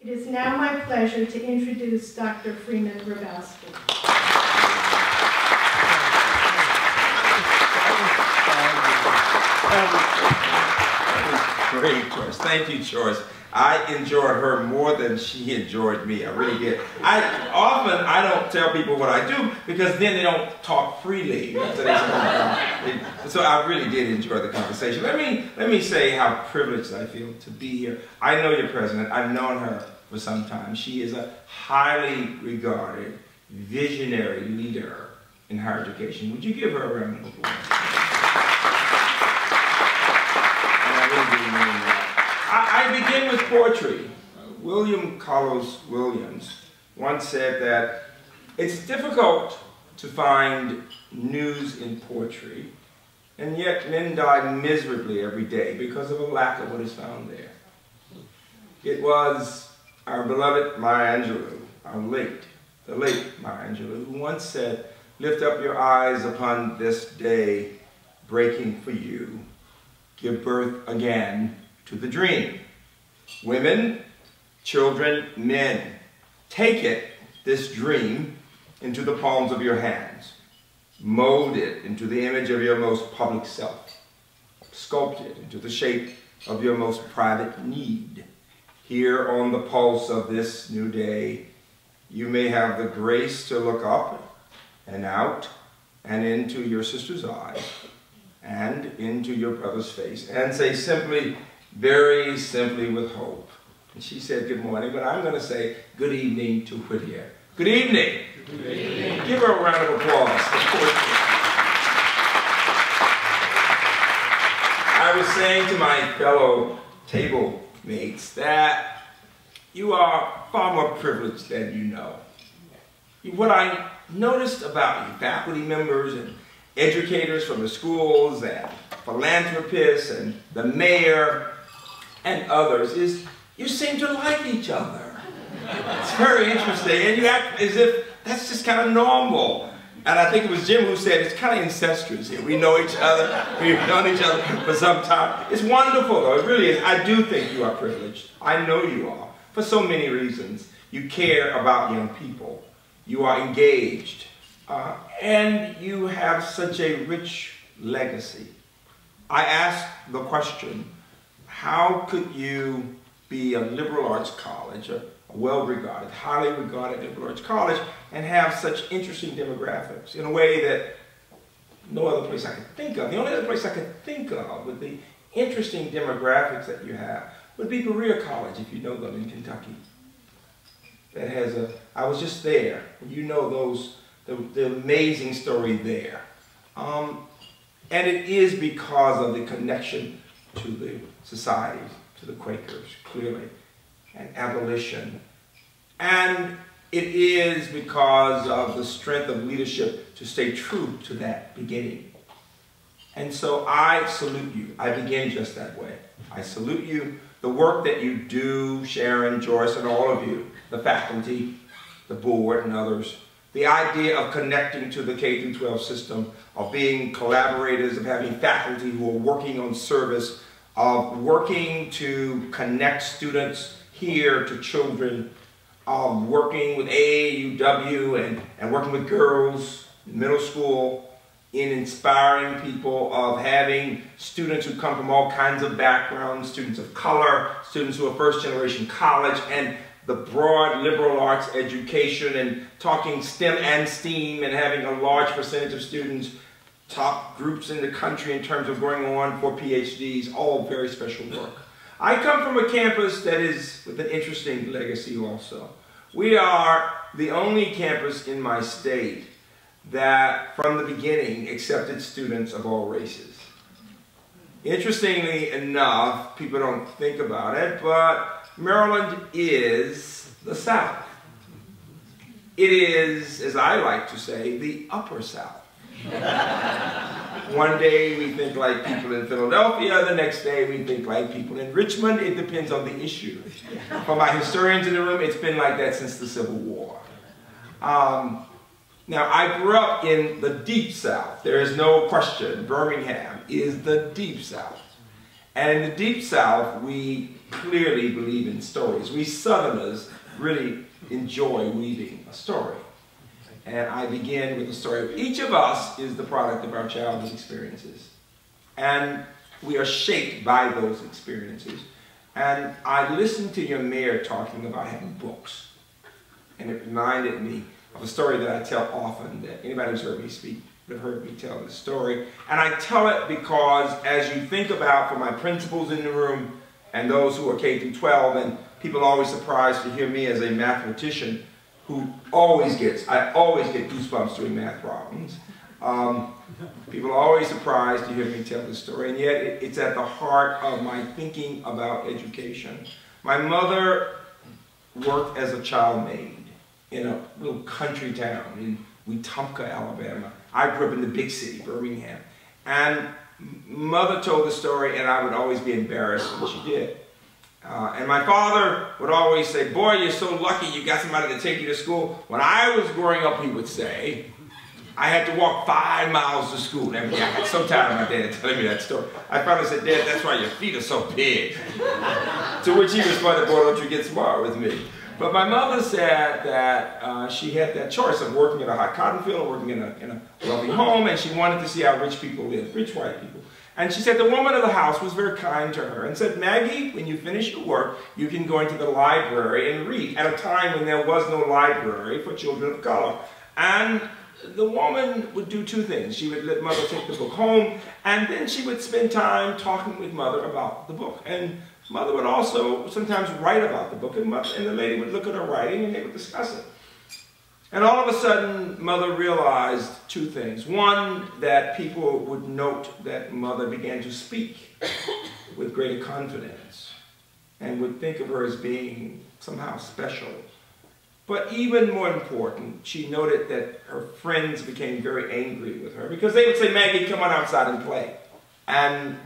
It is now my pleasure to introduce Dr. Freeman Hrabowski. Great choice. Thank you, Joyce. I enjoyed her more than she enjoyed me. I really did. I don't tell people what I do because then they don't talk freely. So I really did enjoy the conversation. Let me say how privileged I feel to be here. I know your president. I've known her for some time. She is a highly regarded, visionary leader in higher education. Would you give her a round of applause? I begin with poetry. William Carlos Williams once said that it's difficult to find news in poetry, and yet men die miserably every day because of a lack of what is found there. It was our beloved Maya Angelou, the late Maya Angelou, who once said, "Lift up your eyes upon this day, breaking for you, give birth again to the dream." Women, children, men, take it, this dream, into the palms of your hands. Mold it into the image of your most public self. Sculpt it into the shape of your most private need. Here on the pulse of this new day, you may have the grace to look up and out and into your sister's eyes and into your brother's face and say simply, very simply with hope. And she said good morning, but I'm going to say good evening to Whittier. Good evening. Good evening. Give her a round of applause. I was saying to my fellow table mates that you are far more privileged than you know. What I noticed about you, faculty members and educators from the schools and philanthropists and the mayor and others, is you seem to like each other. It's very interesting, and you act as if that's just kind of normal. And I think it was Jim who said it's kind of incestuous here. We know each other, we've known each other for some time. It's wonderful though, it really is. I do think you are privileged. I know you are, for so many reasons. You care about young people. You are engaged. And you have such a rich legacy. I ask the question, how could you be a liberal arts college, a well-regarded, highly regarded liberal arts college, and have such interesting demographics in a way that no other place I could think of? The only other place I could think of with the interesting demographics that you have would be Berea College, if you know them, in Kentucky. That has I was just there, and you know the amazing story there. And it is because of the connection to the society, to the Quakers, clearly, and abolition. And it is because of the strength of leadership to stay true to that beginning. And so I salute you. I begin just that way. I salute you. The work that you do, Sharon, Joyce, and all of you, the faculty, the board, and others, the idea of connecting to the K-12 system, of being collaborators, of having faculty who are working on service, of working to connect students here to children, of working with AAUW and working with girls in middle school, in inspiring people, of having students who come from all kinds of backgrounds, students of color, students who are first-generation college, and the broad liberal arts education, and talking STEM and STEAM, and having a large percentage of students, top groups in the country in terms of going on for PhDs, all very special work. I come from a campus that is with an interesting legacy also. We are the only campus in my state that from the beginning accepted students of all races. Interestingly enough, people don't think about it, but Maryland is the South. It is, as I like to say, the Upper South. One day we think like people in Philadelphia, the next day we think like people in Richmond. It depends on the issue. For my historians in the room, it's been like that since the Civil War. Now, I grew up in the Deep South. There is no question. Birmingham is the Deep South. And in the Deep South, we clearly believe in stories. We Southerners really enjoy weaving a story. And I begin with the story. Each of us is the product of our childhood experiences. And we are shaped by those experiences. And I listened to your mayor talking about having books. And it reminded me of a story that I tell often, that anybody who's heard me speak would have heard me tell this story. And I tell it because as you think about, for my principals in the room and those who are K through 12, and people are always surprised to hear me as a mathematician who I always get goosebumps doing math problems. People are always surprised to hear me tell this story, and yet it's at the heart of my thinking about education. My mother worked as a child maid in a little country town in Wetumpka, Alabama. I grew up in the big city, Birmingham. And mother told the story, and I would always be embarrassed when she did. And my father would always say, boy, you're so lucky you got somebody to take you to school. When I was growing up, he would say, I had to walk 5 miles to school. And I got so tired of my dad telling me that story. I finally said, Dad, that's why your feet are so big. To which he responded, boy, don't you get smart with me. But my mother said that she had that choice of working in a hot cotton field or working in a wealthy home, and she wanted to see how rich people live, rich white people. And she said the woman of the house was very kind to her and said, Maggie, when you finish your work, you can go into the library and read, at a time when there was no library for children of color. And the woman would do two things. She would let mother take the book home, and then she would spend time talking with mother about the book. And mother would also sometimes write about the book, and the lady would look at her writing and they would discuss it. And all of a sudden, mother realized two things. One, that people would note that mother began to speak with greater confidence and would think of her as being somehow special. But even more important, she noted that her friends became very angry with her because they would say, Maggie, come on outside and play. And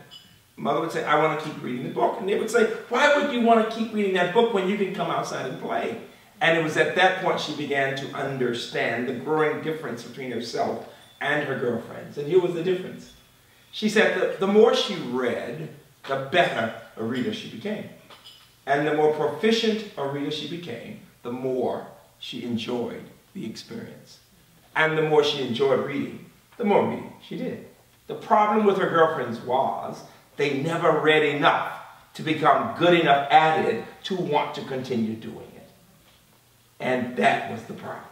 mother would say, I want to keep reading the book. And they would say, why would you want to keep reading that book when you can come outside and play? And it was at that point she began to understand the growing difference between herself and her girlfriends. And here was the difference. She said that the more she read, the better a reader she became. And the more proficient a reader she became, the more she enjoyed the experience. And the more she enjoyed reading, the more reading she did. The problem with her girlfriends was they never read enough to become good enough at it to want to continue doing it. And that was the problem.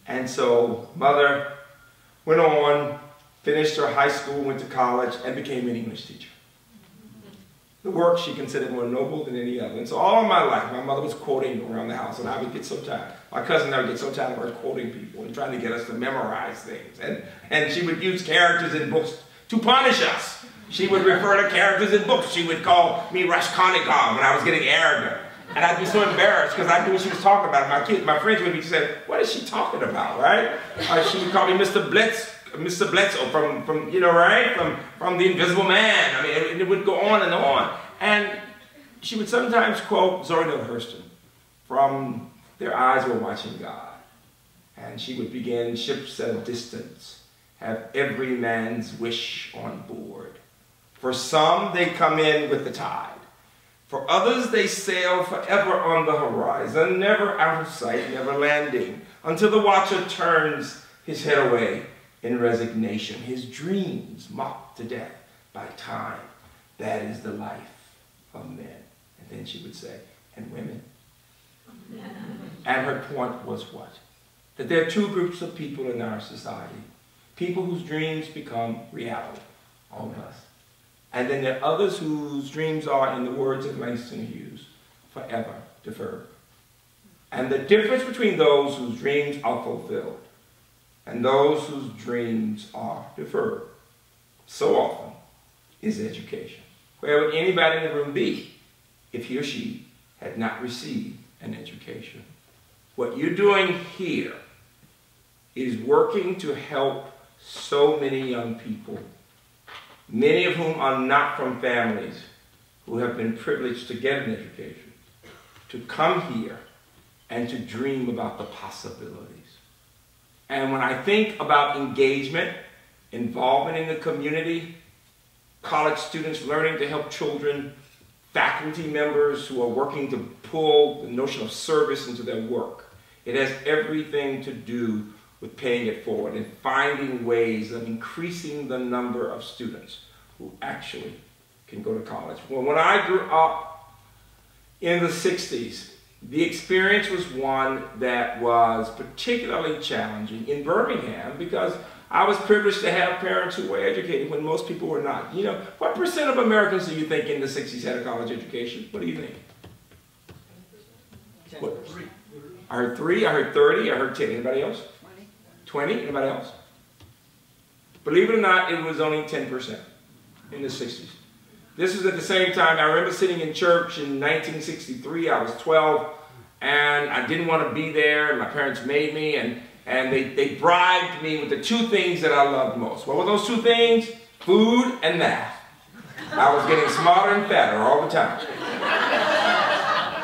And so mother went on, finished her high school, went to college, and became an English teacher. The work she considered more noble than any other. And so all of my life, my mother was quoting around the house, and I would get so tired. My cousin and I would get so tired of her quoting people and trying to get us to memorize things. And she would use characters in books to punish us. She would refer to characters in books. She would call me Raskolnikov when I was getting arrogant. And I'd be so embarrassed because I knew what she was talking about. My friends would be saying, what is she talking about, right? She would call me Mr. Bledsoe from you know, right? From The Invisible Man. I mean, it would go on and on. And she would sometimes quote Zora Neale Hurston from Their Eyes Were Watching God. And she would begin, ships at a distance, have every man's wish on board. For some, they come in with the tide. For others, they sail forever on the horizon, never out of sight, never landing, until the watcher turns his head away in resignation, his dreams mocked to death by time. That is the life of men. And then she would say, and women. And her point was what? That there are two groups of people in our society. People whose dreams become reality, all of us. And then there are others whose dreams are, in the words of Langston Hughes, forever deferred. And the difference between those whose dreams are fulfilled and those whose dreams are deferred, so often, is education. Where would anybody in the room be if he or she had not received an education? What you're doing here is working to help so many young people, many of whom are not from families who have been privileged to get an education, to come here and to dream about the possibilities. And when I think about engagement, involvement in the community, college students learning to help children faculty members who are working to pull the notion of service into their work. It has everything to do with paying it forward and finding ways of increasing the number of students who actually can go to college. Well, when I grew up in the 60s, the experience was one that was particularly challenging in Birmingham because I was privileged to have parents who were educated when most people were not. You know, what percent of Americans do you think in the 60s had a college education? What do you think? 10%. What? I heard 3, I heard 30, I heard 10. Anybody else? 20? Anybody else? Believe it or not, it was only 10% in the 60s. This was at the same time, I remember sitting in church in 1963, I was 12, and I didn't want to be there, and my parents made me, and they bribed me with the 2 things that I loved most. What were those 2 things? Food and math. I was getting smarter and fatter all the time.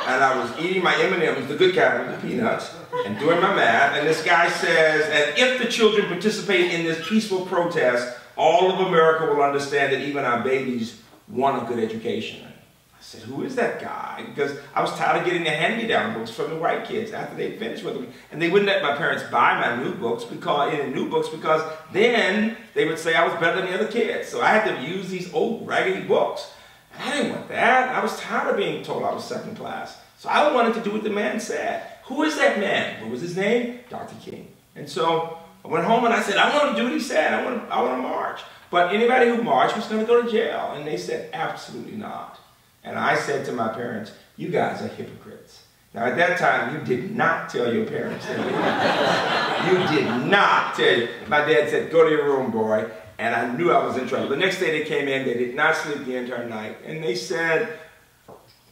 And I was eating my M&Ms, the good kind, the peanuts, and doing my math, and this guy says, and if the children participate in this peaceful protest, all of America will understand that even our babies want a good education. I said, who is that guy? Because I was tired of getting the hand-me-down books from the white kids after they finished with them. And they wouldn't let my parents buy my new books because then they would say I was better than the other kids. So I had to use these old raggedy books. And I didn't want that. I was tired of being told I was second class. So I wanted to do what the man said. Who is that man? What was his name? Dr. King. And so I went home and I said, I want to do what he said. I want to march. But anybody who marched was going to go to jail. And they said, absolutely not. And I said to my parents, you guys are hypocrites. Now at that time, you did not tell your parents that. You did not tell you. My dad said, go to your room, boy. And I knew I was in trouble. The next day they came in, they did not sleep the entire night. And they said,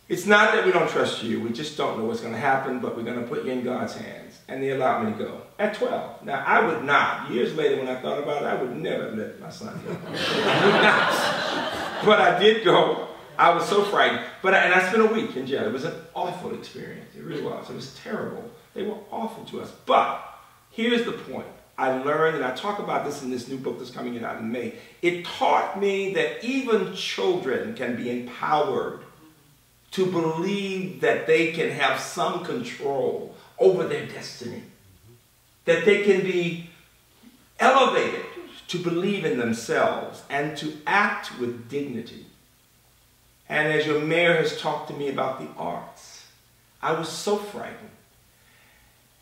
it's not that we don't trust you, we just don't know what's going to happen, but we're going to put you in God's hands. And they allowed me to go at 12. Now, I would not, years later when I thought about it, I would never let my son go. I would not. But I did go. I was so frightened. And I spent a week in jail. It was an awful experience. It really was. It was terrible. They were awful to us. But here's the point. I learned, and I talk about this in this new book that's coming out in May. It taught me that even children can be empowered to believe that they can have some control over their destiny. That they can be elevated to believe in themselves and to act with dignity. And as your mayor has talked to me about the arts, I was so frightened.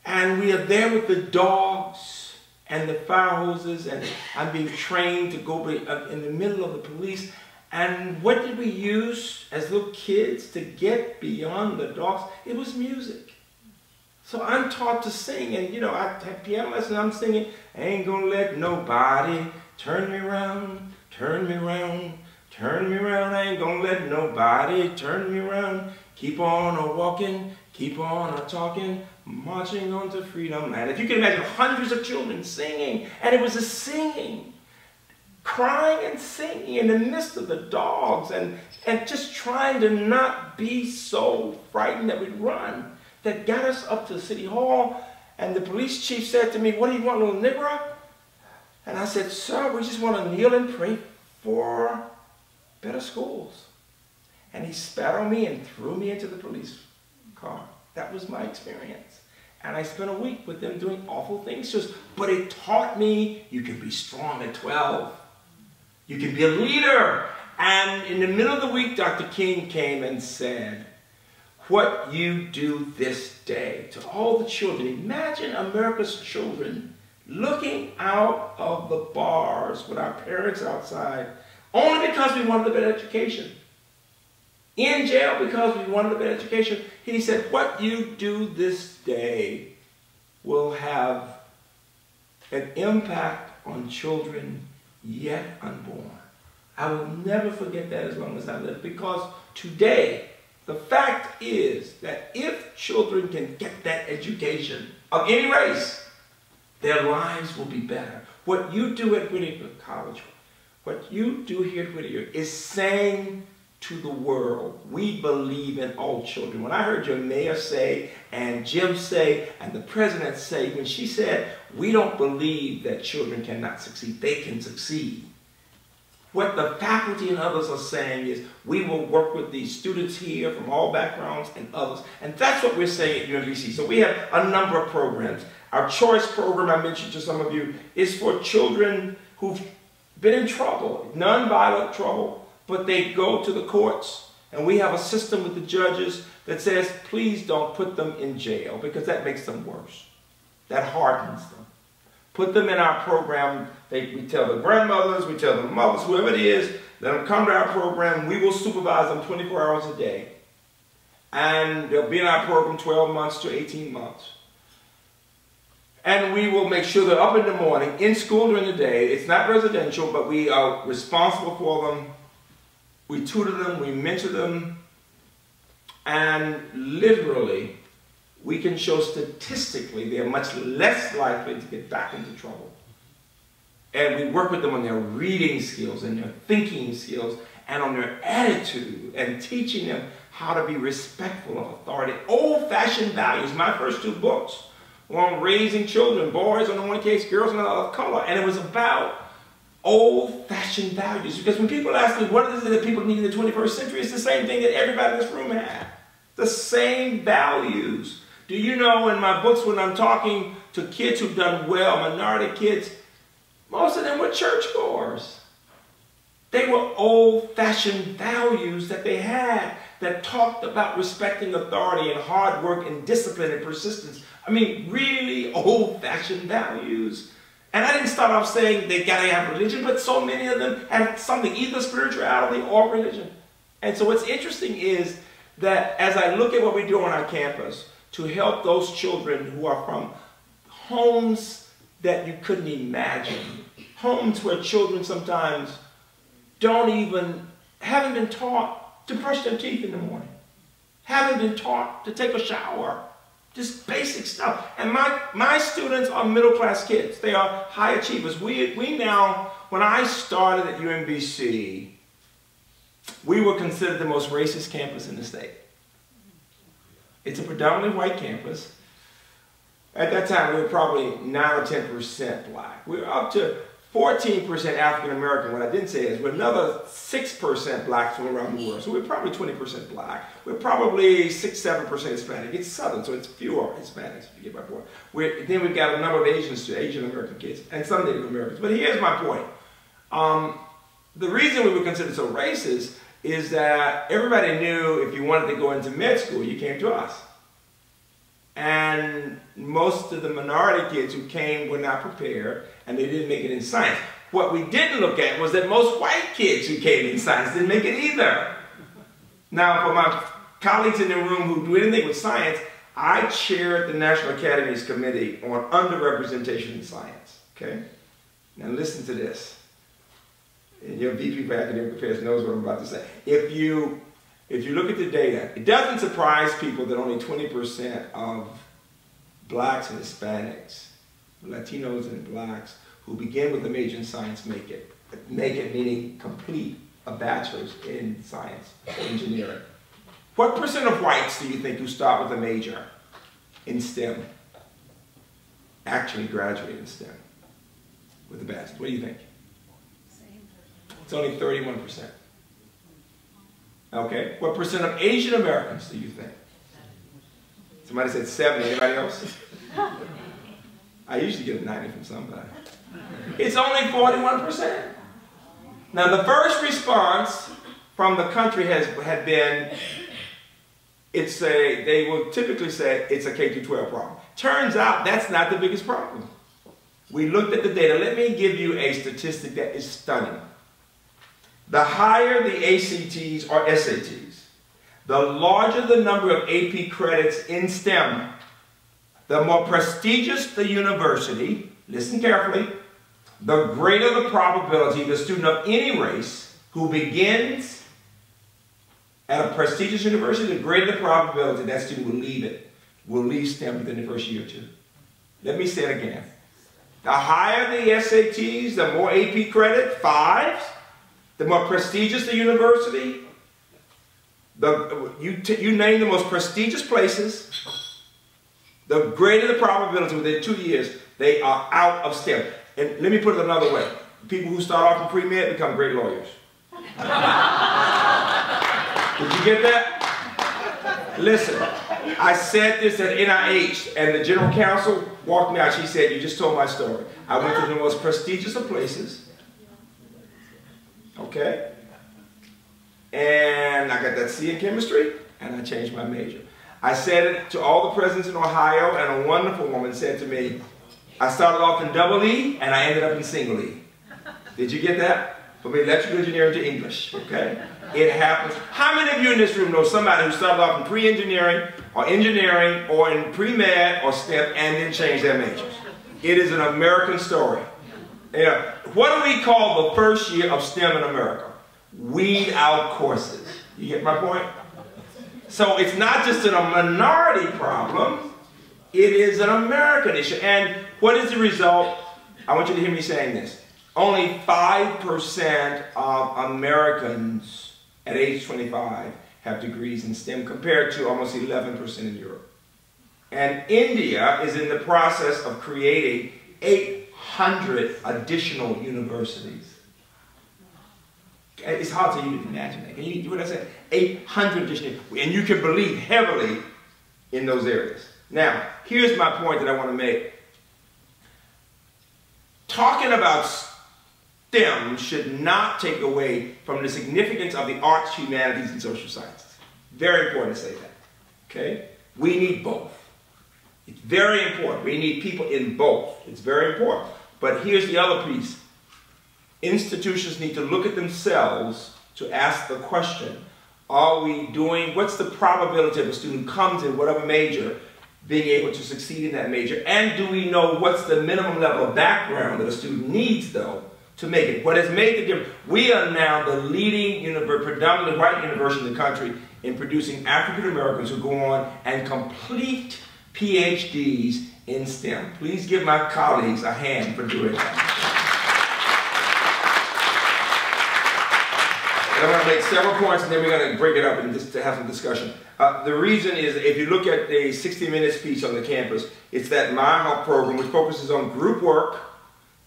And we are there with the dogs and the fire hoses, and I'm being trained to go in the middle of the police. And what did we use as little kids to get beyond the dogs? It was music. So I'm taught to sing, and you know, I have piano lessons, I'm singing, I ain't gonna let nobody turn me around, turn me around, turn me around, I ain't gonna let nobody turn me around. Keep on a-walking, keep on a-talking, marching on to freedom land. If you can imagine hundreds of children singing, and it was a singing, crying and singing in the midst of the dogs, and just trying to not be so frightened that we'd run. That got us up to the city hall, and the police chief said to me, what do you want, little nigger? And I said, sir, we just want to kneel and pray for better schools. And he spat on me and threw me into the police car. That was my experience. And I spent a week with them doing awful things. But it taught me you can be strong at 12. You can be a leader. And in the middle of the week, Dr. King came and said, what you do this day to all the children. Imagine America's children looking out of the bars with our parents outside only because we wanted a better education. In jail because we wanted a better education. He said, what you do this day will have an impact on children yet unborn. I will never forget that as long as I live, because today, the fact is that if children can get that education of any race, their lives will be better. What you do at Whittier College, what you do here at Whittier is saying to the world, we believe in all children. When I heard your mayor say, and Jim say, and the president say, when she said, we don't believe that children cannot succeed, they can succeed. What the faculty and others are saying is, we will work with these students here from all backgrounds and others. And that's what we're saying at UMBC. So we have a number of programs. Our choice program, I mentioned to some of you, is for children who've been in trouble, non-violent trouble, but they go to the courts. And we have a system with the judges that says, please don't put them in jail, because that makes them worse. That hardens them. Put them in our program. We tell the grandmothers, we tell the mothers, whoever it is, let them come to our program. We will supervise them 24 hours a day. And they'll be in our program 12 months to 18 months. And we will make sure they're up in the morning, in school during the day. It's not residential, but we are responsible for them. We tutor them, we mentor them, and literally, we can show statistically they're much less likely to get back into trouble. And we work with them on their reading skills and their thinking skills and on their attitude and teaching them how to be respectful of authority. Old-fashioned values. My first 2 books were on raising children, boys on the one case, girls on the other color, and it was about old-fashioned values. Because when people ask me what is it that people need in the 21st century, it's the same thing that everybody in this room had. The same values. Do you know in my books when I'm talking to kids who've done well, minority kids, most of them were churchgoers. They were old-fashioned values that they had that talked about respecting authority and hard work and discipline and persistence. I mean, really old-fashioned values. And I didn't start off saying they got to have religion, but so many of them have something, either spirituality or religion. And so what's interesting is that as I look at what we do on our campus to help those children who are from homes that you couldn't imagine, homes where children sometimes haven't been taught to brush their teeth in the morning, haven't been taught to take a shower, just basic stuff. And my students are middle-class kids. They are high achievers. We now, when I started at UMBC, we were considered the most racist campus in the state. It's a predominantly white campus. At that time, we were probably 9 or 10% black. We were up to 14% African American. What I didn't say is we're another 6% blacks from around the world. So we're probably 20% black. We're probably 6-7% Hispanic. It's Southern, so it's fewer Hispanics, if you get my point. Then we've got a number of Asian American kids and some Native Americans. But here's my point. The reason we were considered so racist is that everybody knew if you wanted to go into med school, you came to us. And most of the minority kids who came were not prepared, and they didn't make it in science. What we didn't look at was that most white kids who came in science didn't make it either. Now, for my colleagues in the room who do anything with science, I chaired the National Academy's Committee on Underrepresentation in Science. Okay? Now listen to this. And your VP for Academic Affairs knows what I'm about to say. If you look at the data, it doesn't surprise people that only 20% of blacks and Hispanics, Latinos and blacks, who begin with a major in science make it meaning complete a bachelor's in science or engineering. What percent of whites do you think who start with a major in STEM actually graduate in STEM with a bachelor's? What do you think? It's only 31%. Okay, what percent of Asian Americans do you think? Somebody said 70, anybody else? I usually get a 90 from somebody. It's only 41%. Now the first response from the country had been, they will typically say it's a K-12 problem. Turns out that's not the biggest problem. We looked at the data. Let me give you a statistic that is stunning. The higher the ACTs or SATs, the larger the number of AP credits in STEM, the more prestigious the university, listen carefully, the greater the probability the student of any race who begins at a prestigious university, the greater the probability that student will leave STEM within the first year or two. Let me say it again. The higher the SATs, the more AP credit, 5s, the more prestigious the university, you name the most prestigious places, the greater the probability within 2 years they are out of STEM. And let me put it another way. people who start off in pre-med become great lawyers. Did you get that? Listen, I said this at NIH, and the general counsel walked me out. She said, you just told my story. I went to the most prestigious of places, okay? And I got that C in chemistry, and I changed my major. I said it to all the presidents in Ohio, and a wonderful woman said to me, I started off in double E, and I ended up in single E. Did you get that? From electrical engineering to English, okay? It happens. How many of you in this room know somebody who started off in pre-engineering, or engineering, or in pre-med, or STEM, and then changed their majors? It is an American story. Yeah. What do we call the first year of STEM in America? Weed out courses. You get my point? So it's not just a minority problem, it is an American issue. And what is the result? I want you to hear me saying this. Only 5% of Americans at age 25 have degrees in STEM compared to almost 11% in Europe. And India is in the process of creating 800 additional universities. It's hard for you to imagine that. Can you do what I said? 800 additional, and you can believe heavily in those areas. Now, here's my point that I want to make. Talking about STEM should not take away from the significance of the arts, humanities, and social sciences. Very important to say that. Okay? We need both. It's very important. We need people in both. It's very important. But here's the other piece. Institutions need to look at themselves to ask the question, are we doing, what's the probability of a student who comes in whatever major being able to succeed in that major? And do we know what's the minimum level of background that a student needs, though, to make it? What has made the difference? We are now the leading predominantly white university in the country in producing African Americans who go on and complete PhDs in STEM. Please give my colleagues a hand for doing that. And I'm going to make several points, and then we're going to break it up and just to have some discussion. The reason is, if you look at the 60-minute speech on the campus, it's that My Help program, which focuses on group work,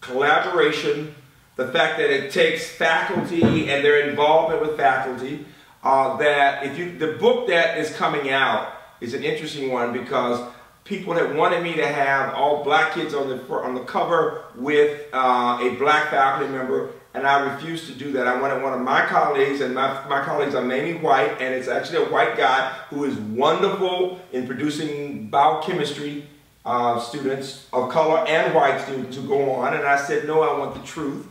collaboration, the fact that it takes faculty and their involvement with faculty. The book that is coming out is an interesting one because people have wanted me to have all black kids on the cover with a black faculty member, and I refused to do that. I wanted one of my colleagues, and my colleagues are mainly white, and it's actually a white guy who is wonderful in producing biochemistry students of color and white students who go on, and I said, no, I want the truth.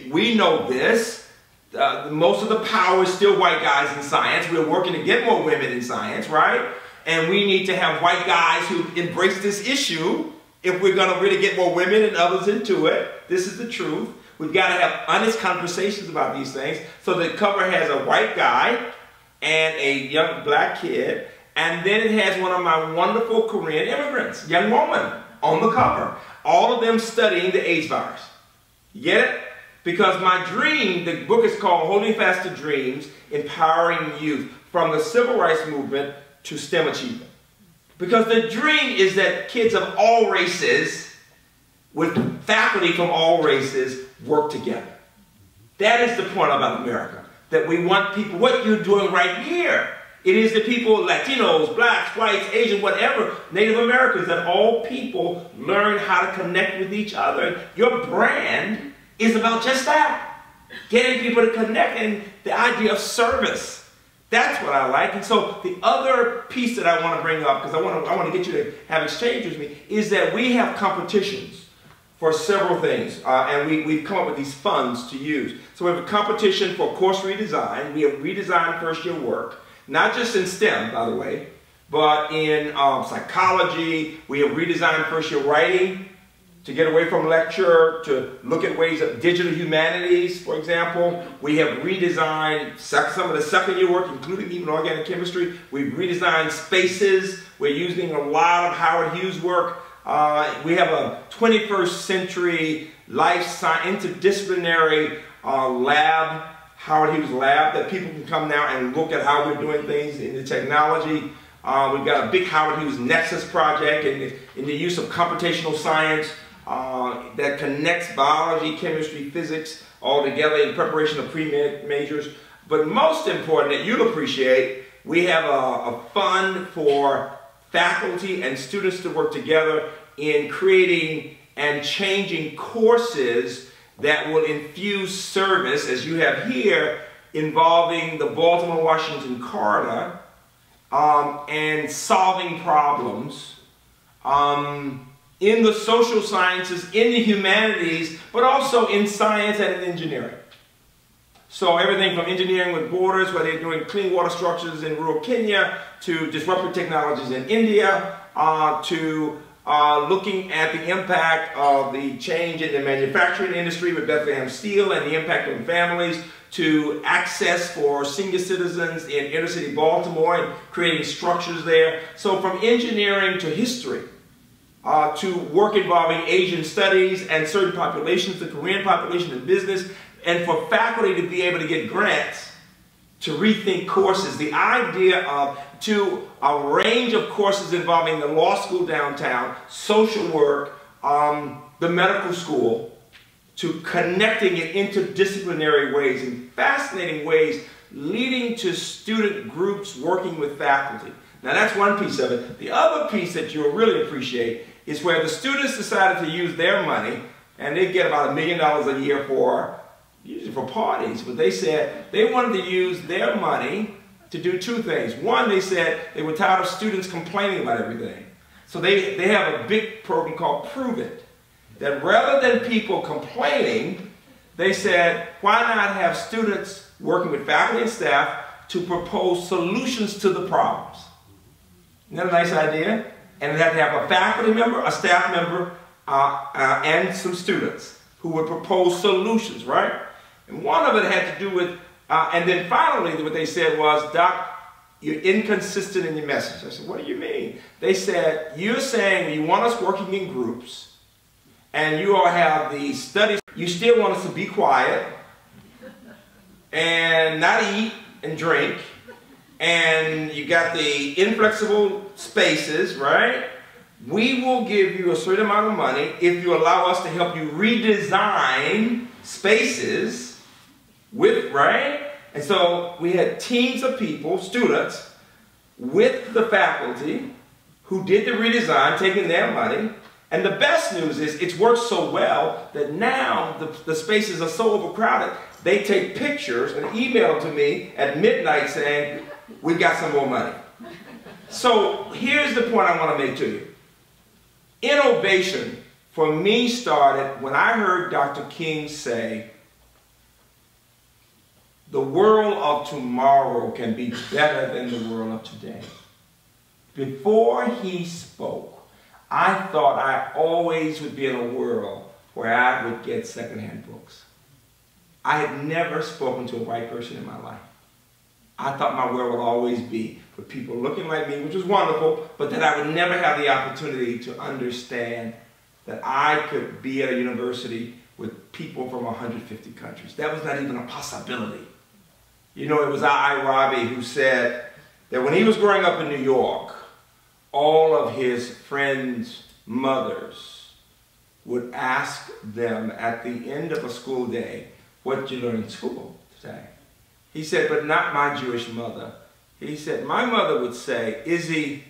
We know this. Most of the power is still white guys in science. We're working to get more women in science, right? And we need to have white guys who embrace this issue if we're going to really get more women and others into it. This is the truth. We've got to have honest conversations about these things. So the cover has a white guy and a young black kid, and then it has one of my wonderful Korean immigrants, young woman, on the cover. All of them studying the AIDS virus. You get it? Because my dream, the book is called Holding Fast to Dreams, Empowering Youth, from the Civil Rights Movement to STEM Achievement. Because the dream is that kids of all races, with faculty from all races, work together. That is the point about America. That we want people, what you're doing right here. It is the people, Latinos, blacks, whites, Asians, whatever, Native Americans, that all people learn how to connect with each other. Your brand is about just that. Getting people to connect, and the idea of service. That's what I like. And so the other piece that I want to bring up, because I want to get you to have exchange with me, is that we have competitions for several things, and we've come up with these funds to use. So we have a competition for course redesign. We have redesigned first-year work, not just in STEM, by the way, but in psychology. We have redesigned first-year writing to get away from lecture, to look at ways of digital humanities, for example. We have redesigned some of the second-year work, including even organic chemistry. We've redesigned spaces. We're using a lot of Howard Hughes work. We have a 21st century life science interdisciplinary lab, Howard Hughes lab, that people can come now and look at how we're doing things in the technology. We've got a big Howard Hughes Nexus project in the use of computational science that connects biology, chemistry, physics all together in preparation of pre-med majors. But most important, that you'll appreciate, we have a fund for faculty and students to work together in creating and changing courses that will infuse service, as you have here, involving the Baltimore-Washington corridor and solving problems in the social sciences, in the humanities, but also in science and in engineering. So everything from engineering with borders, where they're doing clean water structures in rural Kenya, to disruptive technologies in India, to looking at the impact of the change in the manufacturing industry with Bethlehem Steel and the impact on families, to access for senior citizens in inner city Baltimore and creating structures there. So from engineering to history, to work involving Asian studies and certain populations, the Korean population in business, and for faculty to be able to get grants to rethink courses. The idea of to a range of courses involving the law school downtown, social work, the medical school, to connecting it interdisciplinary ways, in fascinating ways, leading to student groups working with faculty. Now that's one piece of it. The other piece that you'll really appreciate is where the students decided to use their money, and they get about $1 million a year for, usually for parties, but they said they wanted to use their money to do two things. One, they said they were tired of students complaining about everything. So they have a big program called Prove It. That rather than people complaining, they said, why not have students working with faculty and staff to propose solutions to the problems? Isn't that a nice idea? And it had to have a faculty member, a staff member, and some students who would propose solutions, right? And one of it had to do with, and then finally what they said was, Doc, you're inconsistent in your message. I said, what do you mean? They said, you're saying you want us working in groups, and you all have these studies, you still want us to be quiet and not eat and drink, and you got the inflexible spaces, right? We will give you a certain amount of money if you allow us to help you redesign spaces with, right? And so we had teams of people, students, with the faculty who did the redesign, taking their money. And the best news is it's worked so well that now the spaces are so overcrowded, they take pictures and email to me at midnight saying, we got some more money. So here's the point I want to make to you. Innovation for me started when I heard Dr. King say, the world of tomorrow can be better than the world of today. Before he spoke, I thought I always would be in a world where I would get secondhand books. I had never spoken to a white person in my life. I thought my world would always be for people looking like me, which was wonderful, but that I would never have the opportunity to understand that I could be at a university with people from 150 countries. That was not even a possibility. You know, it was I. Robbie who said that when he was growing up in New York, all of his friends' mothers would ask them at the end of a school day, what did you learn in school today? He said, but not my Jewish mother. He said, my mother would say, Izzy,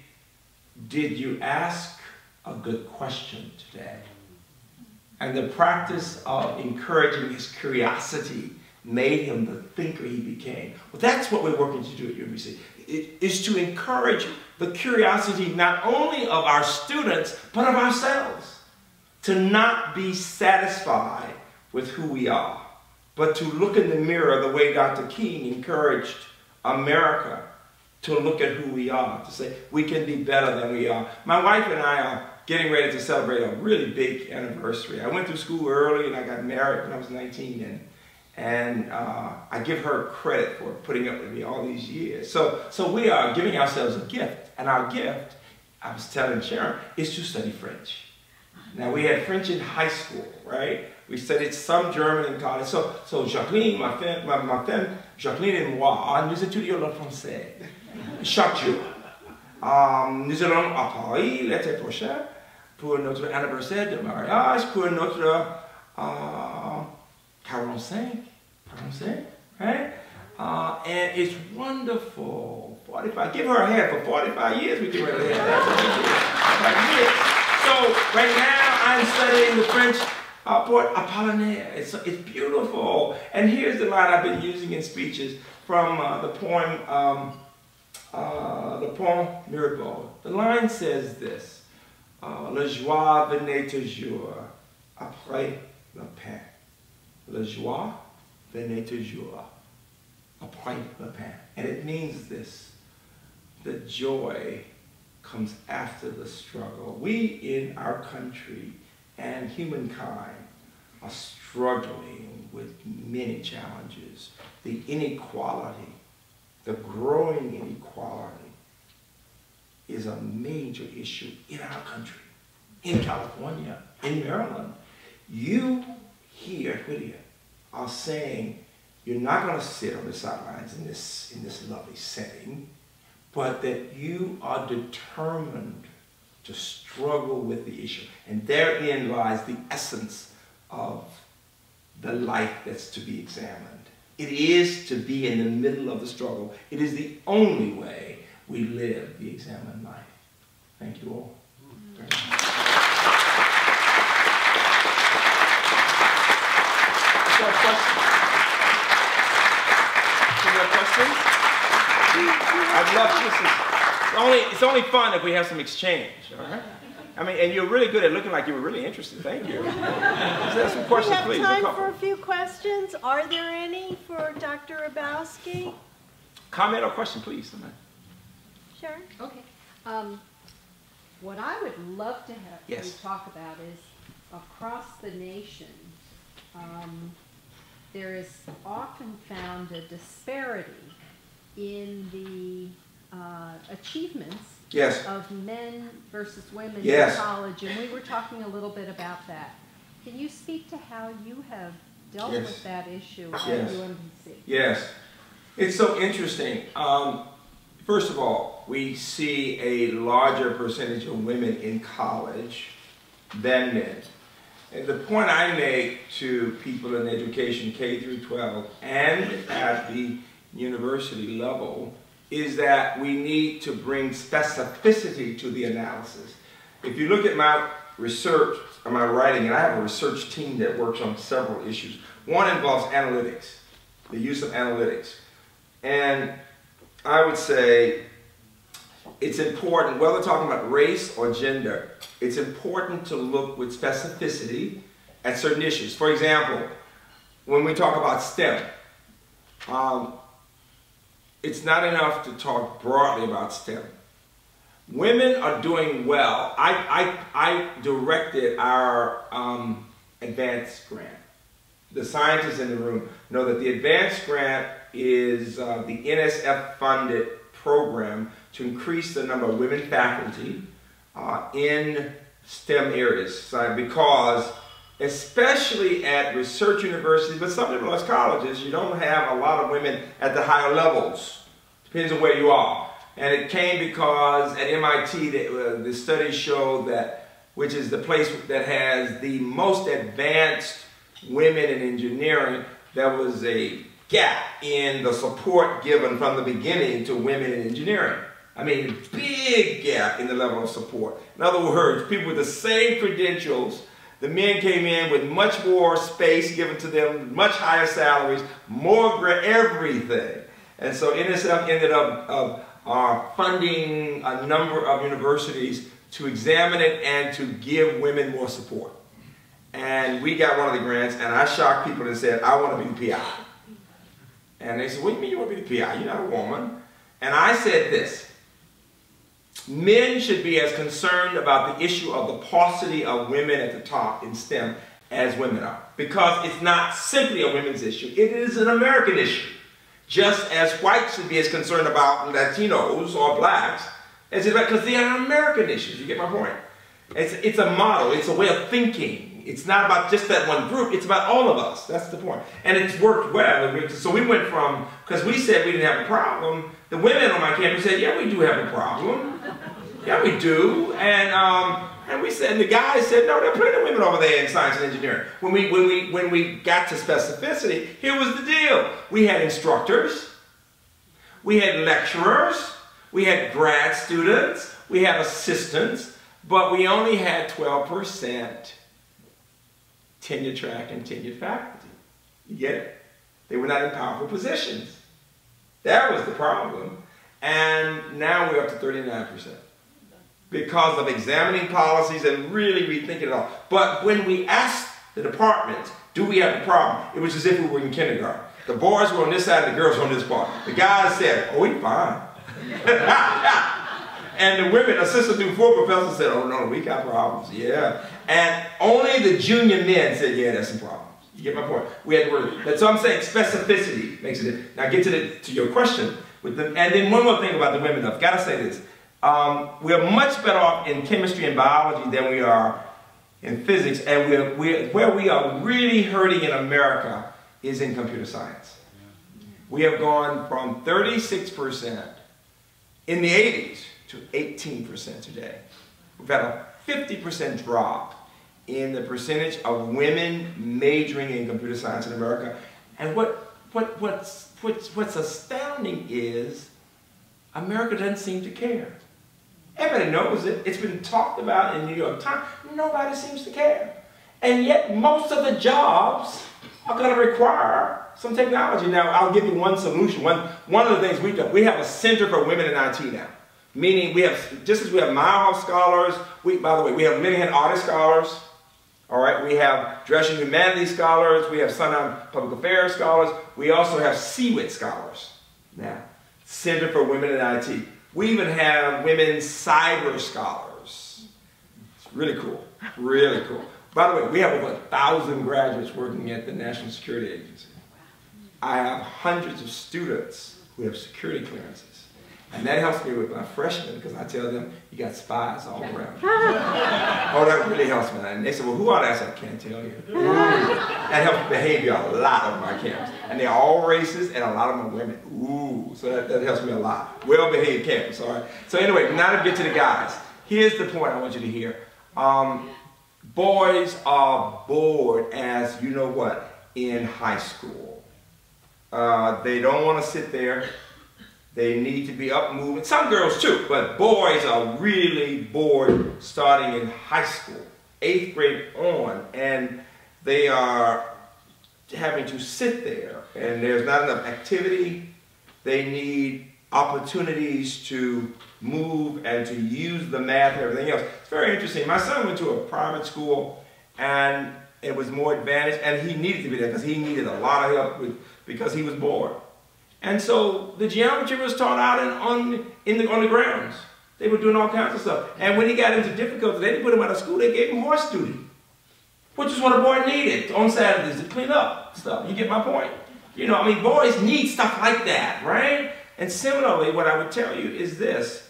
did you ask a good question today? And the practice of encouraging his curiosity made him the thinker he became. Well, that's what we're working to do at UMBC. It is to encourage the curiosity not only of our students, but of ourselves. To not be satisfied with who we are, but to look in the mirror the way Dr. King encouraged America to look at who we are, to say we can be better than we are. My wife and I are getting ready to celebrate a really big anniversary. I went through school early and I got married when I was 19, and I give her credit for putting up with me all these years. So we are giving ourselves a gift, and our gift, I was telling Sharon, is to study French. Now we had French in high school, right? We studied some German in college. So Jacqueline, ma femme, Jacqueline et moi, nous étudions le français chaque jour. Nous allons à Paris l'été prochain. pour notre anniversaire de mariage, pour notre 45, right? And it's wonderful. 45. Give her a hand for 45 years. We give her a hand. So right now I'm studying the French port Apollinaire. It's beautiful. And here's the line I've been using in speeches from the poem Mirabeau. The line says this: La joie venait toujours après le pain. La joie venait toujours après le pain. And it means this: the joy comes after the struggle. We in our country and humankind are struggling with many challenges. The inequality, the growing inequality is a major issue in our country, in California, in Maryland. You here at Whittier are saying you're not going to sit on the sidelines in this lovely setting, but that you are determined to struggle with the issue. And therein lies the essence of the life that's to be examined. It is to be in the middle of the struggle. It is the only way we live the examined life. Thank you all. Very much. Questions? I'd love this. It's only fun if we have some exchange, all right? I mean, and you're really good at looking like you were really interested. Thank you. Let's some questions, please. We have time for a few questions. Are there any for Dr. Hrabowski? Comment or question, please. Sure. Okay. What I would love to have you talk about is across the nation, there is often found a disparity in the achievements of men versus women in college, and we were talking a little bit about that. Can you speak to how you have dealt with that issue at UMBC? Yes. It's so interesting. First of all, we see a larger percentage of women in college than men. And the point I make to people in education, K through 12, and at the university level, is that we need to bring specificity to the analysis. If you look at my research, or my writing, and I have a research team that works on several issues. One involves analytics, the use of analytics. And I would say it's important, whether talking about race or gender, it's important to look with specificity at certain issues. For example, when we talk about STEM, it's not enough to talk broadly about STEM. Women are doing well. I directed our advanced grant. The scientists in the room know that the advanced grant is the NSF-funded program to increase the number of women faculty in STEM areas. Because especially at research universities, but some liberal arts colleges, you don't have a lot of women at the higher levels. Depends on where you are. And it came because at MIT, the studies show that, which is the place that has the most advanced women in engineering, there was a gap in the support given from the beginning to women in engineering. I mean, big gap in the level of support. In other words, people with the same credentials, the men came in with much more space given to them, much higher salaries, more everything. And so NSF ended up funding a number of universities to examine it and to give women more support. And we got one of the grants, and I shocked people and said, I want to be the PI. And they said, what do you mean you want to be the PI? You're not a woman. And I said this: men should be as concerned about the issue of the paucity of women at the top in STEM as women are. Because it's not simply a women's issue. It is an American issue. Just as whites should be as concerned about Latinos or blacks, as because they are American issues. You get my point? It's a model. It's a way of thinking. It's not about just that one group. It's about all of us. That's the point. And it's worked well. So we went from, because we said we didn't have a problem, the women on my campus said, yeah, we do have a problem. Yeah, we do. And we said, and the guys said, no, there are plenty of women over there in science and engineering. When we got to specificity, here was the deal. We had instructors, we had lecturers, we had grad students, we had assistants, but we only had 12% tenure track and tenured faculty. You get it? They were not in powerful positions. That was the problem. And now we're up to 39%. Because of examining policies and really rethinking it all. But when we asked the departments, do we have a problem? It was as if we were in kindergarten. The boys were on this side and the girls were on this part. The guys said, oh, we fine. And the women, assistant through 4 professors said, oh no, we got problems, yeah. And only the junior men said, yeah, there's some problems. You get my point? We had to work. That's what I'm saying, specificity makes it. Now get to your question. And then one more thing about the women, I've got to say this. We're much better off in chemistry and biology than we are in physics, and where we are really hurting in America is in computer science. We have gone from 36% in the 80s to 18% today. We've had a 50% drop in the percentage of women majoring in computer science in America. And what's astounding is America doesn't seem to care. Everybody knows it. It's been talked about in New York Times. Nobody seems to care. And yet most of the jobs are going to require some technology. Now, I'll give you one solution. One of the things we've done, we have a Center for Women in IT now. Meaning we have, just as we have Milehouse Scholars, by the way, we have Minahan Audit Scholars. All right, we have Dresden Humanities Scholars. We have Sundown Public Affairs Scholars. We also have CWIT Scholars now. Center for Women in IT. We even have women cyber scholars. It's really cool, really cool. By the way, we have over 1,000 graduates working at the National Security Agency. I have hundreds of students who have security clearances. And that helps me with my freshmen because I tell them, you got spies all around. Oh, that really helps me. And they say, well, who are they? I said, I can't tell you. That helps behavior a lot on my campus. And they're all races and a lot of them are women. Ooh, so that helps me a lot. Well-behaved campus, all right? So anyway, now to get to the guys. Here's the point I want you to hear. Boys are bored as, you know what, in high school. They don't want to sit there. They need to be up moving. Some girls too, but boys are really bored starting in high school, 8th grade on, and they are having to sit there, and there's not enough activity. They need opportunities to move and to use the math and everything else. It's very interesting. My son went to a private school, and it was more advanced, and he needed to be there because he needed a lot of help because he was bored. And so the geometry was taught out on the grounds. They were doing all kinds of stuff. And when he got into difficulty, they didn't put him out of school. They gave him horse duty, which is what a boy needed on Saturdays to clean up stuff. You get my point? You know, I mean, boys need stuff like that, right? And similarly, what I would tell you is this.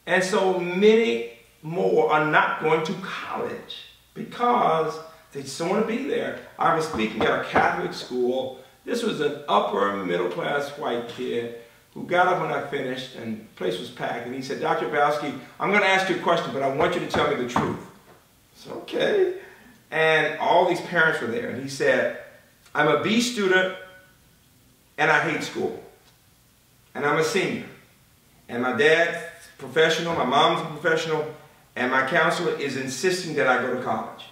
And so many more are not going to college because they just don't want to be there. I was speaking at a Catholic school. This was an upper middle class white kid who got up when I finished and the place was packed and he said, Dr. Hrabowski, I'm going to ask you a question, but I want you to tell me the truth. I said, okay. And all these parents were there and he said, I'm a B student and I hate school. And I'm a senior. And my dad's professional, my mom's a professional, and my counselor is insisting that I go to college.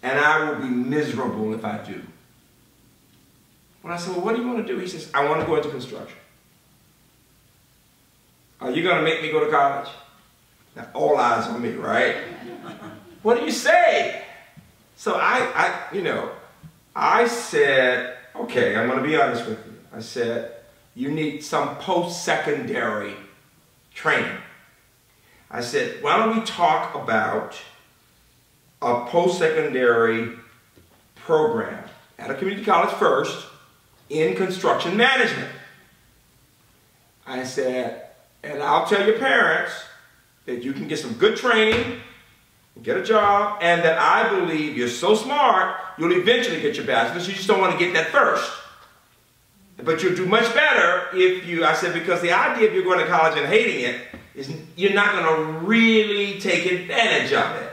And I will be miserable if I do. When I said, well, what do you want to do? He says, I want to go into construction. Are you going to make me go to college? Now, all eyes on me, right? What do you say? So I said, okay, I'm going to be honest with you. I said, you need some post-secondary training. I said, why don't we talk about a post-secondary program at a community college first, in construction management. I said, and I'll tell your parents that you can get some good training, get a job, and that I believe you're so smart, you'll eventually get your bachelor's. You just don't want to get that first. But you'll do much better if you, I said, because the idea of you going to college and hating it you're not going to really take advantage of it.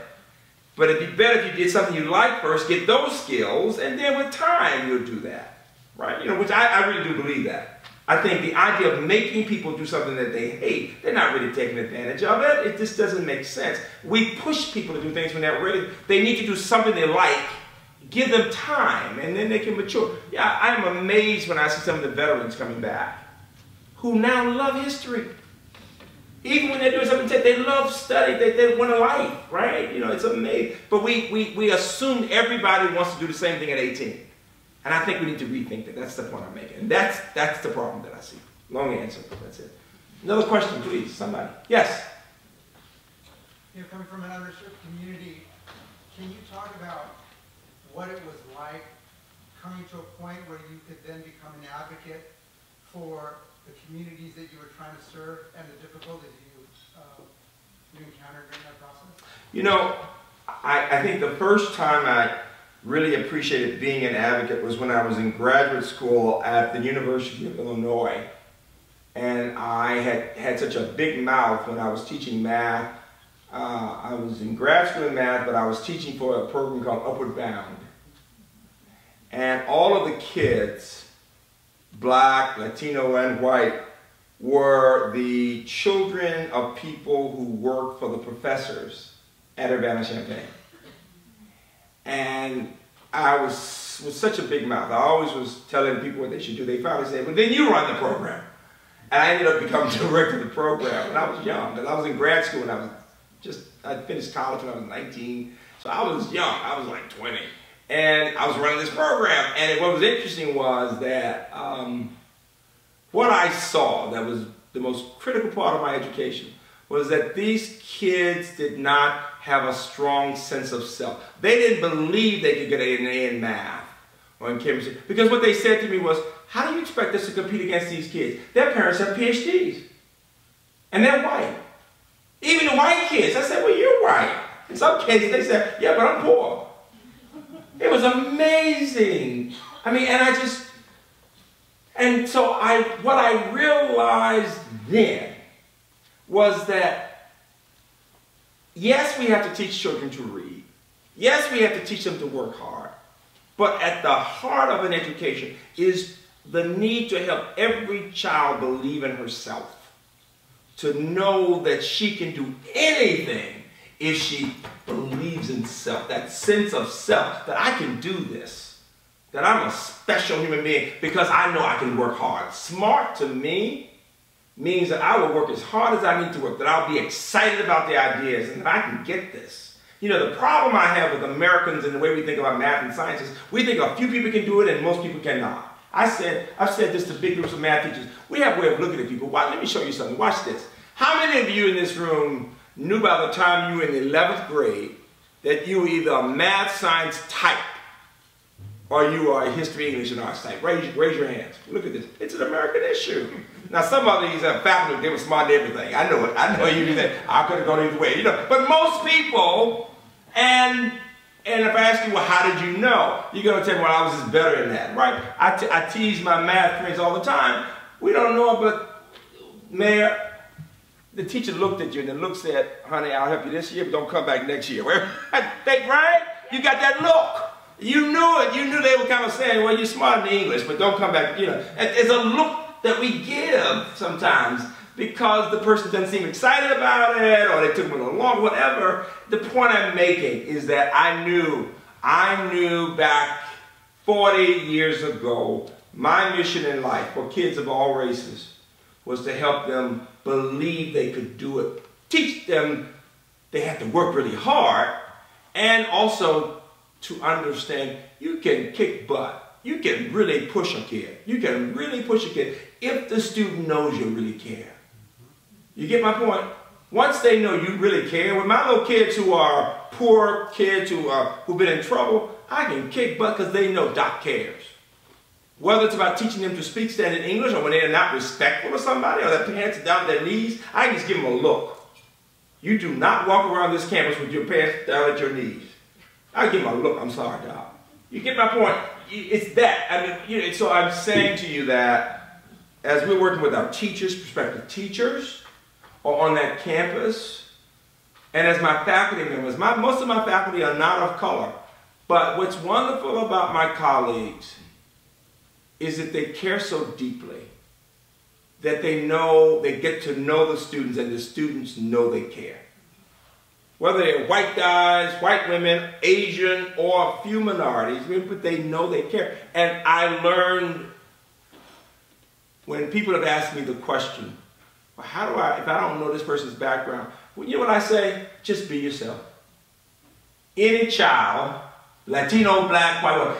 But it'd be better if you did something you like first, get those skills, and then with time you'll do that, right? You know, which I really do believe that. I think the idea of making people do something that they hate, they're not really taking advantage of it. It just doesn't make sense. We push people to do things when they need to do something they like. Give them time, and then they can mature. Yeah, I'm amazed when I see some of the veterans coming back who now love history. Even when they're doing something, they love study, they want a life, right? You know, it's amazing. But we assume everybody wants to do the same thing at 18. And I think we need to rethink that. That's the point I'm making. And that's the problem that I see. Long answer, but that's it. Another question, please, somebody. Yes? You're coming from an underserved community. Can you talk about what it was like coming to a point where you could then become an advocate for the communities that you were trying to serve and the difficulties you encountered during that process? You know, I think the first time I really appreciated being an advocate was when I was in graduate school at the University of Illinois. And I had such a big mouth when I was teaching math. I was in grad school in math, but I was teaching for a program called Upward Bound. And all of the kids, black, Latino, and white, were the children of people who worked for the professors at Urbana-Champaign. And I was with such a big mouth. I always was telling people what they should do. They finally said, well, then you run the program. And I ended up becoming director of the program. And I was young, and I was in grad school, and I finished college when I was 19. So I was young. I was like 20. And I was running this program. And what was interesting was that what I saw that was the most critical part of my education was that these kids did not have a strong sense of self. They didn't believe they could get an A in math or in chemistry. Because what they said to me was, how do you expect us to compete against these kids? Their parents have PhDs. And they're white. Even the white kids. I said, well, you're white. In some cases, they said, yeah, but I'm poor. It was amazing. I mean, and so what I realized then was that, yes, we have to teach children to read. Yes, we have to teach them to work hard. But at the heart of an education is the need to help every child believe in herself. To know that she can do anything if she believes in self. That sense of self, that I can do this. That I'm a special human being because I know I can work hard. Smart to me means that I will work as hard as I need to work, that I'll be excited about the ideas, and that I can get this. You know, the problem I have with Americans and the way we think about math and science is we think a few people can do it and most people cannot. I've said this to big groups of math teachers. We have a way of looking at people. Let me show you something. Watch this. How many of you in this room knew by the time you were in the 11th grade that you were either a math, science type or you are a history, English, and arts type? Raise your hands. Look at this. It's an American issue. Now, some of these have faculty, they were smart in everything. I know it. I know you think I could have gone either way. You know, but most people, and if I ask you, well, how did you know? You're going to tell me, well, I was just better than that, right? I tease my math friends all the time. We don't know, but Mayor, the teacher looked at you and the look said, honey, I'll help you this year, but don't come back next year. Right? You got that look. You knew it. You knew they were kind of saying, well, you're smart in English, but don't come back. You know, it's a look that we give sometimes because the person doesn't seem excited about it or they took them along, whatever. The point I'm making is that I knew back 40 years ago, my mission in life for kids of all races was to help them believe they could do it. Teach them they have to work really hard, and also to understand you can kick butt. You can really push a kid. You can really push a kid if the student knows you really care. You get my point? Once they know you really care, with my little kids who are poor kids who've been in trouble, I can kick butt because they know Doc cares. Whether it's about teaching them to speak standard English or when they're not respectful of somebody or their pants are down at their knees, I can just give them a look. You do not walk around this campus with your pants down at your knees. I give them a look. I'm sorry, Doc. You get my point? It's that. I mean, you know, so I'm saying to you that as we're working with our teachers, prospective teachers, or on that campus, and as my faculty members. Most of my faculty are not of color, but what's wonderful about my colleagues is that they care so deeply that they get to know the students, and the students know they care. Whether they're white guys, white women, Asian, or a few minorities, but they know they care. And I learned when people have asked me the question, well, how do I, if I don't know this person's background, well, you know what I say? Just be yourself. Any child, Latino, black, white,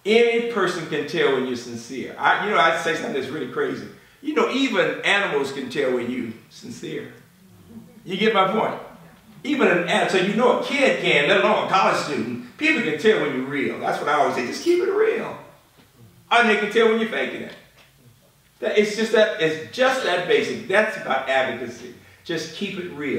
any person can tell when you're sincere. I say something that's really crazy. You know, even animals can tell when you're sincere. You get my point? Even an animal, so you know a kid can, let alone a college student, people can tell when you're real. That's what I always say, just keep it real. And they can tell when you're faking it. It's just that basic. That's about advocacy. Just keep it real.